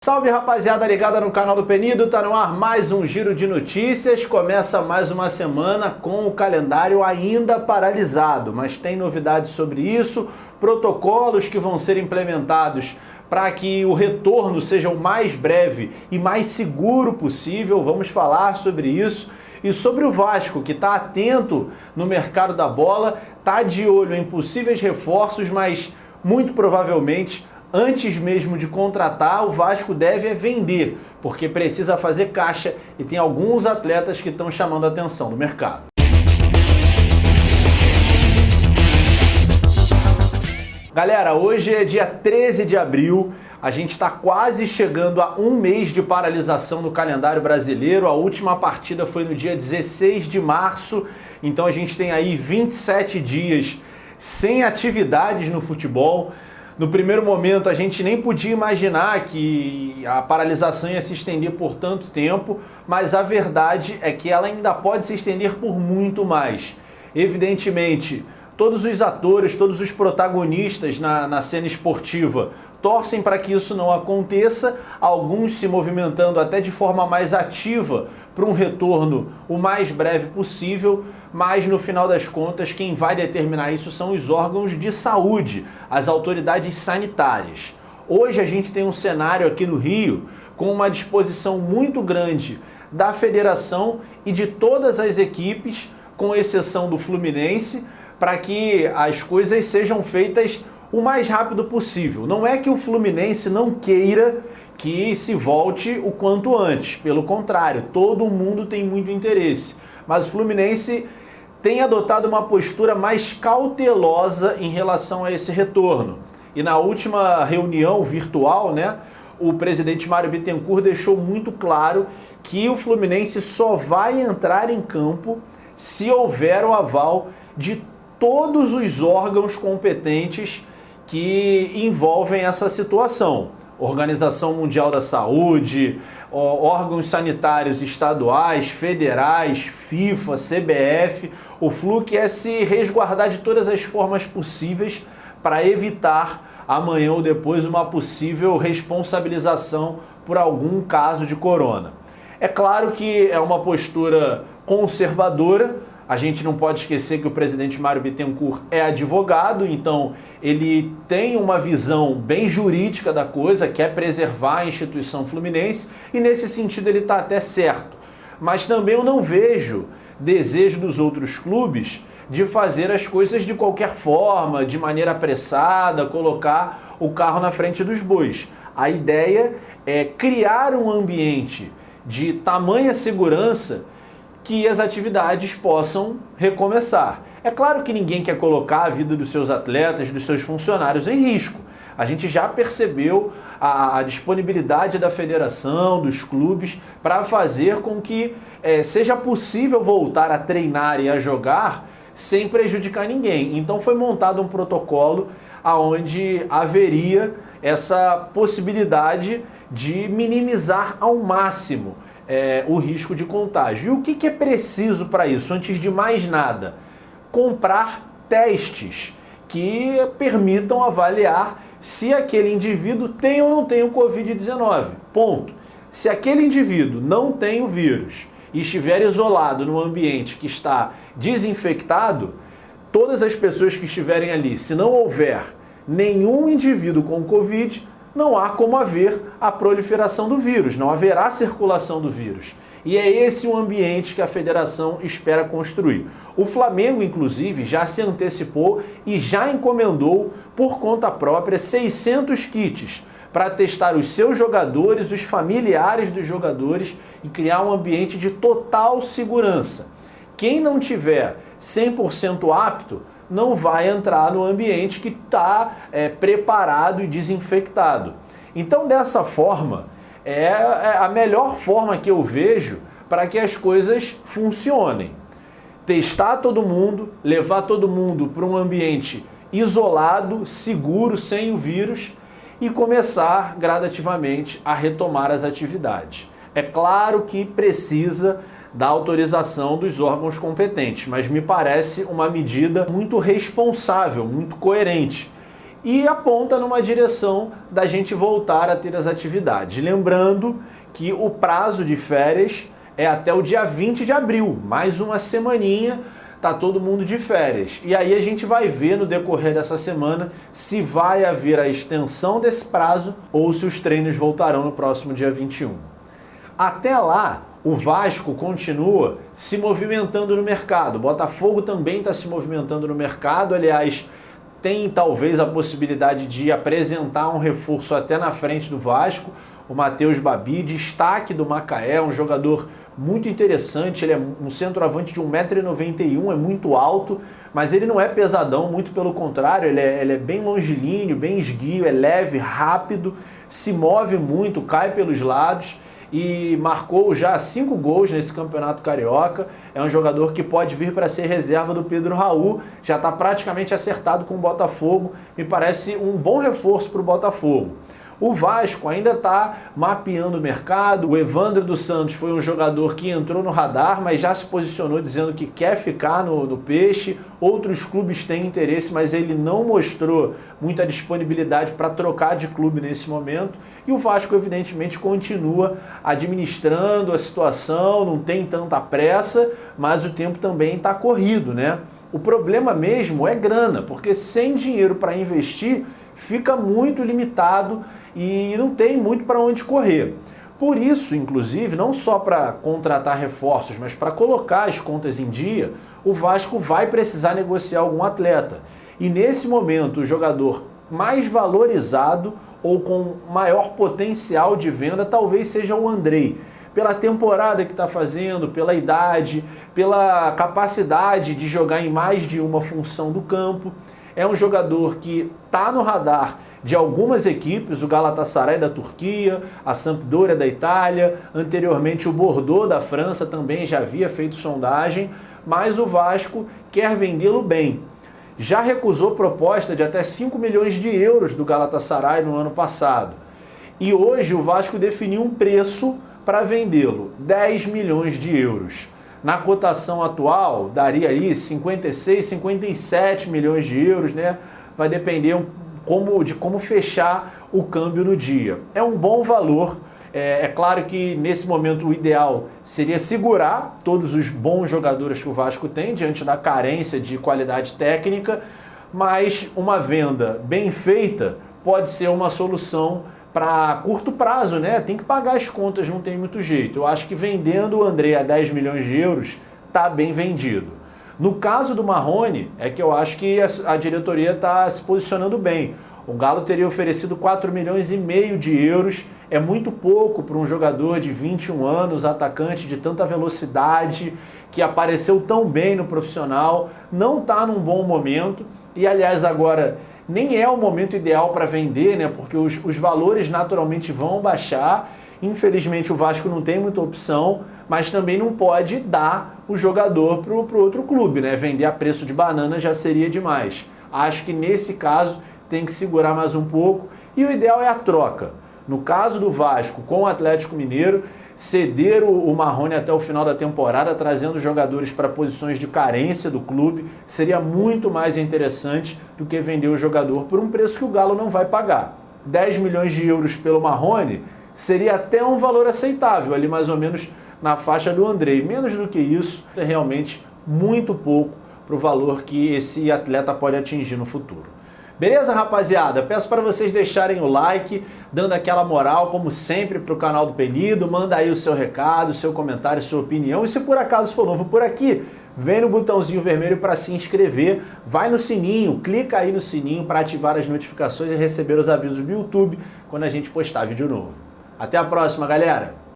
Salve, rapaziada ligada no canal do Penido, tá no ar mais um giro de notícias. Começa mais uma semana com o calendário ainda paralisado, mas tem novidades sobre isso, protocolos que vão ser implementados para que o retorno seja o mais breve e mais seguro possível. Vamos falar sobre isso e sobre o Vasco, que está atento no mercado da bola, tá de olho em possíveis reforços, mas muito provavelmente antes mesmo de contratar, o Vasco deve vender, porque precisa fazer caixa e tem alguns atletas que estão chamando a atenção do mercado. Galera, hoje é dia 13 de abril, a gente está quase chegando a um mês de paralisação no calendário brasileiro. A última partida foi no dia 16 de março, então a gente tem aí 27 dias sem atividades no futebol. No primeiro momento a gente nem podia imaginar que a paralisação ia se estender por tanto tempo, mas a verdade é que ela ainda pode se estender por muito mais. Evidentemente, todos os atores, todos os protagonistas na cena esportiva torcem para que isso não aconteça, alguns se movimentando até de forma mais ativa para um retorno o mais breve possível, mas no final das contas quem vai determinar isso são os órgãos de saúde, as autoridades sanitárias. Hoje a gente tem um cenário aqui no Rio com uma disposição muito grande da federação e de todas as equipes, com exceção do Fluminense, para que as coisas sejam feitas o mais rápido possível. Não é que o Fluminense não queira que se volte o quanto antes, pelo contrário, todo mundo tem muito interesse, mas o Fluminense tem adotado uma postura mais cautelosa em relação a esse retorno. E na última reunião virtual, o presidente Mário Bittencourt deixou muito claro que o Fluminense só vai entrar em campo se houver o aval de todos os órgãos competentes que envolvem essa situação. Organização Mundial da Saúde, órgãos sanitários estaduais, federais, FIFA, CBF. O Flu quer se resguardar de todas as formas possíveis para evitar amanhã ou depois uma possível responsabilização por algum caso de corona. É claro que é uma postura conservadora. A gente não pode esquecer que o presidente Mário Bittencourt é advogado, então ele tem uma visão bem jurídica da coisa, quer preservar a instituição fluminense e nesse sentido ele está até certo. Mas também eu não vejo desejo dos outros clubes de fazer as coisas de qualquer forma, de maneira apressada, colocar o carro na frente dos bois. A ideia é criar um ambiente de tamanha segurança que as atividades possam recomeçar. É claro que ninguém quer colocar a vida dos seus atletas, dos seus funcionários em risco. A gente já percebeu a disponibilidade da federação, dos clubes, para fazer com que seja possível voltar a treinar e a jogar sem prejudicar ninguém. Então foi montado um protocolo onde haveria essa possibilidade de minimizar ao máximo o risco de contágio. E o que é preciso para isso? Antes de mais nada, comprar testes que permitam avaliar se aquele indivíduo tem ou não tem o Covid-19. Ponto. Se aquele indivíduo não tem o vírus e estiver isolado num ambiente que está desinfectado, todas as pessoas que estiverem ali, se não houver nenhum indivíduo com Covid, não há como haver a proliferação do vírus, não haverá circulação do vírus. E é esse o ambiente que a federação espera construir. O Flamengo, inclusive, já se antecipou e já encomendou, por conta própria, 600 kits para testar os seus jogadores, os familiares dos jogadores e criar um ambiente de total segurança. Quem não tiver 100% apto não vai entrar no ambiente que está preparado e desinfectado. Então, dessa forma, é a melhor forma que eu vejo para que as coisas funcionem. Testar todo mundo, levar todo mundo para um ambiente isolado, seguro, sem o vírus e começar gradativamente a retomar as atividades. É claro que precisa da autorização dos órgãos competentes, mas me parece uma medida muito responsável, muito coerente. e aponta numa direção da gente voltar a ter as atividades. Lembrando que o prazo de férias é até o dia 20 de abril, mais uma semaninha, tá todo mundo de férias. E aí a gente vai ver no decorrer dessa semana se vai haver a extensão desse prazo ou se os treinos voltarão no próximo dia 21. Até lá, o Vasco continua se movimentando no mercado. O Botafogo também está se movimentando no mercado. Aliás, tem talvez a possibilidade de apresentar um reforço até na frente do Vasco. O Matheus Babi, destaque do Macaé, um jogador muito interessante. Ele é um centroavante de 1,91 m, é muito alto, mas ele não é pesadão, muito pelo contrário, ele é bem longilíneo, bem esguio, é leve, rápido, se move muito, cai pelos lados e marcou já 5 gols nesse Campeonato Carioca. É um jogador que pode vir para ser reserva do Pedro Raul, já está praticamente acertado com o Botafogo, me parece um bom reforço para o Botafogo. O Vasco ainda está mapeando o mercado. O Evandro dos Santos foi um jogador que entrou no radar, mas já se posicionou dizendo que quer ficar no Peixe. Outros clubes têm interesse, mas ele não mostrou muita disponibilidade para trocar de clube nesse momento. E o Vasco, evidentemente, continua administrando a situação, não tem tanta pressa, mas o tempo também está corrido, né? O problema mesmo é grana, porque sem dinheiro para investir, fica muito limitado e não tem muito para onde correr. Por isso, inclusive, não só para contratar reforços, mas para colocar as contas em dia, o Vasco vai precisar negociar algum atleta. E nesse momento, o jogador mais valorizado ou com maior potencial de venda talvez seja o Andrei. Pela temporada que está fazendo, pela idade, pela capacidade de jogar em mais de uma função do campo. É um jogador que está no radar de algumas equipes, o Galatasaray da Turquia, a Sampdoria da Itália, anteriormente o Bordeaux da França também já havia feito sondagem, mas o Vasco quer vendê-lo bem. Já recusou proposta de até 5 milhões de euros do Galatasaray no ano passado. E hoje o Vasco definiu um preço para vendê-lo, 10 milhões de euros. Na cotação atual, daria ali 56, 57 milhões de euros, né? Vai depender de como fechar o câmbio no dia. É um bom valor. É claro que nesse momento o ideal seria segurar todos os bons jogadores que o Vasco tem, diante da carência de qualidade técnica, mas uma venda bem feita pode ser uma solução para curto prazo, né? Tem que pagar as contas, não tem muito jeito. Eu acho que vendendo o André a 10 milhões de euros, tá bem vendido. No caso do Marrone, é que eu acho que a diretoria está se posicionando bem. O Galo teria oferecido 4 milhões e meio de euros, é muito pouco para um jogador de 21 anos, atacante de tanta velocidade, que apareceu tão bem no profissional, não está num bom momento, e aliás agora nem é o momento ideal para vender, né? Porque os valores naturalmente vão baixar. Infelizmente o Vasco não tem muita opção, mas também não pode dar o jogador para o outro clube, né? Vender a preço de banana já seria demais. Acho que nesse caso tem que segurar mais um pouco e o ideal é a troca. No caso do Vasco com o Atlético Mineiro, ceder o Marrone até o final da temporada, trazendo jogadores para posições de carência do clube, seria muito mais interessante do que vender o jogador por um preço que o Galo não vai pagar. 10 milhões de euros pelo Marrone seria até um valor aceitável, ali mais ou menos na faixa do Andrei. Menos do que isso, é realmente muito pouco para o valor que esse atleta pode atingir no futuro. Beleza, rapaziada? Peço para vocês deixarem o like, dando aquela moral, como sempre, para o canal do Penido. Manda aí o seu recado, seu comentário, sua opinião. E se por acaso for novo por aqui, vem no botãozinho vermelho para se inscrever. Vai no sininho, clica aí no sininho para ativar as notificações e receber os avisos do YouTube quando a gente postar vídeo novo. Até a próxima, galera!